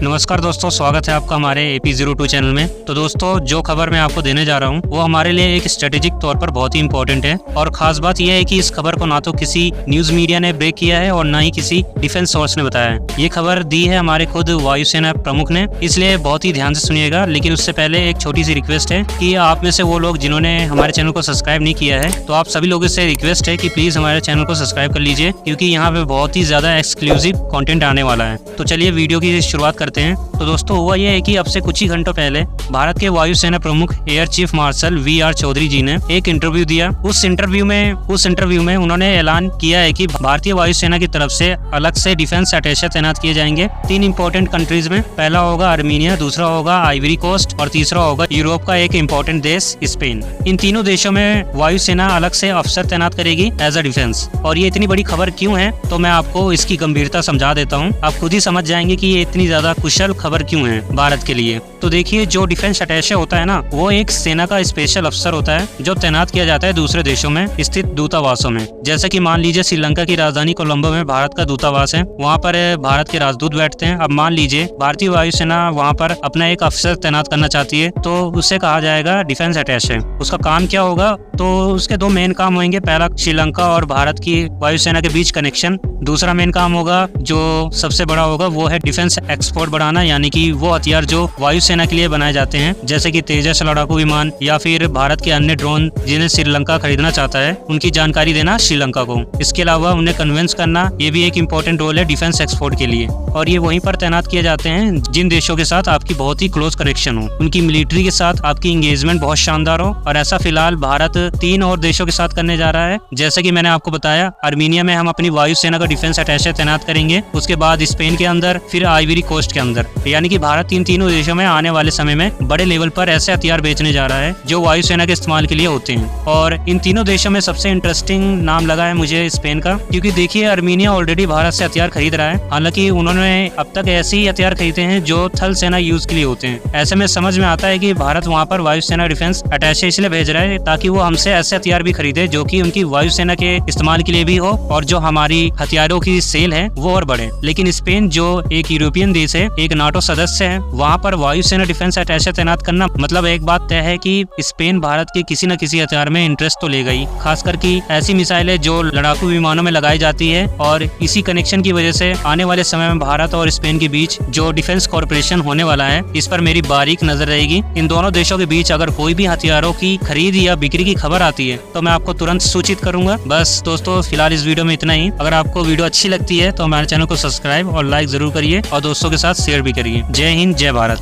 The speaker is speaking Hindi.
नमस्कार दोस्तों, स्वागत है आपका हमारे AP02 चैनल में। तो दोस्तों, जो खबर मैं आपको देने जा रहा हूँ वो हमारे लिए एक स्ट्रेटेजिक तौर पर बहुत ही इंपॉर्टेंट है। और खास बात यह है कि इस खबर को ना तो किसी न्यूज मीडिया ने ब्रेक किया है और ना ही किसी डिफेंस सोर्स ने बताया है। ये खबर दी है हमारे खुद वायुसेना प्रमुख ने, इसलिए बहुत ही ध्यान से सुनिएगा। लेकिन उससे पहले एक छोटी सी रिक्वेस्ट है कि आप में से वो लोग जिन्होंने हमारे चैनल को सब्सक्राइब नहीं किया है, तो आप सभी लोगों से रिक्वेस्ट है कि प्लीज हमारे चैनल को सब्सक्राइब कर लीजिए, क्योंकि यहाँ पे बहुत ही ज्यादा एक्सक्लूसिव कंटेंट आने वाला है। तो चलिए वीडियो की शुरुआत करते हैं। तो दोस्तों, हुआ यह है कि अब से कुछ ही घंटों पहले भारत के वायुसेना प्रमुख air chief marshal VR Chaudhary ji ने एक इंटरव्यू दिया। उस इंटरव्यू में उन्होंने ऐलान किया है कि भारतीय वायुसेना की तरफ से अलग से डिफेंस अटैचे तैनात किए जाएंगे 3 इंपॉर्टेंट कंट्रीज में। पहला होगा आर्मीनिया, दूसरा होगा आइवरी कोस्ट और तीसरा होगा यूरोप का एक इंपॉर्टेंट देश स्पेन। इन तीनों देशों में वायुसेना अलग से अफसर तैनात करेगी एज अ डिफेंस। और ये इतनी बड़ी खबर क्यों है, तो मैं आपको इसकी गंभीरता समझा देता हूँ। आप खुद ही समझ जाएंगे कि ये इतनी ज्यादा कुशल खबर क्यों है भारत के लिए। तो देखिए, जो डिफेंस अटैचे होता है ना, वो एक सेना का स्पेशल अफसर होता है जो तैनात किया जाता है दूसरे देशों में स्थित दूतावासों में। जैसे कि मान लीजिए श्रीलंका की राजधानी कोलंबो में भारत का दूतावास है, वहाँ पर भारत के राजदूत बैठते हैं। अब मान लीजिए भारतीय वायुसेना वहाँ पर अपना एक अफसर तैनात करना चाहती है, तो उसे कहा जाएगा डिफेंस अटैचे। उसका काम क्या होगा, तो उसके 2 मेन काम होंगे। पहला, श्रीलंका और भारत की वायुसेना के बीच कनेक्शन। दूसरा मेन काम होगा, जो सबसे बड़ा होगा, वो है डिफेंस एक्सपोर्ट बढ़ाना, यानी कि वो हथियार जो वायुसेना के लिए बनाए जाते हैं, जैसे कि तेजस लड़ाकू विमान या फिर भारत के अन्य ड्रोन जिन्हें श्रीलंका खरीदना चाहता है, उनकी जानकारी देना श्रीलंका को। इसके अलावा उन्हें कन्विंस करना, ये भी एक इम्पोर्टेंट रोल है डिफेंस एक्सपोर्ट के लिए। और ये वहीं पर तैनात किए जाते हैं जिन देशों के साथ आपकी बहुत ही क्लोज कनेक्शन हो, उनकी मिलिट्री के साथ आपकी इंगेजमेंट बहुत शानदार हो। और ऐसा फिलहाल भारत 3 और देशों के साथ करने जा रहा है। जैसे कि मैंने आपको बताया, आर्मीनिया में हम अपनी वायुसेना का डिफेंस अटैचे तैनात करेंगे, उसके बाद स्पेन के अंदर, फिर आइवरी कोस्ट के अंदर। यानी कि भारत इन तीनों देशों में आने वाले समय में बड़े लेवल पर ऐसे हथियार बेचने जा रहा है जो वायुसेना के इस्तेमाल के लिए होते हैं। और इन तीनों देशों में सबसे इंटरेस्टिंग नाम लगा है मुझे स्पेन का, क्योंकि देखिए आर्मीनिया ऑलरेडी भारत से हथियार खरीद रहा है। हालांकि उन्होंने अब तक ऐसे ही हथियार खरीदे हैं जो थल सेना यूज के लिए होते हैं। ऐसे में समझ में आता है कि भारत वहाँ पर वायुसेना डिफेंस अटैचे इसलिए भेज रहा है ताकि वो हमसे ऐसे हथियार भी खरीदे जो कि उनकी वायुसेना के इस्तेमाल के लिए भी हो, और जो हमारी हथियारों की सेल है वो और बढ़े। लेकिन स्पेन, जो एक यूरोपियन देश है, एक नाटो सदस्य है, वहाँ पर वायुसेना डिफेंस अटैचे तैनात करना मतलब एक बात तय है कि स्पेन भारत के किसी न किसी हथियार में इंटरेस्ट तो लेगा ही, खासकर की ऐसी मिसाइलें जो लड़ाकू विमानों में लगाई जाती है। और इसी कनेक्शन की वजह से आने वाले समय में भारत और स्पेन के बीच जो डिफेंस कॉर्पोरेशन होने वाला है, इस पर मेरी बारीक नजर रहेगी। इन दोनों देशों के बीच अगर कोई भी हथियारों की खरीद या बिक्री की खबर आती है तो मैं आपको तुरंत सूचित करूंगा। बस दोस्तों, फिलहाल इस वीडियो में इतना ही। अगर आपको वीडियो अच्छी लगती है तो हमारे चैनल को सब्सक्राइब और लाइक जरूर करिए, और दोस्तों के साथ शेयर भी करिए। जय हिंद, जय भारत।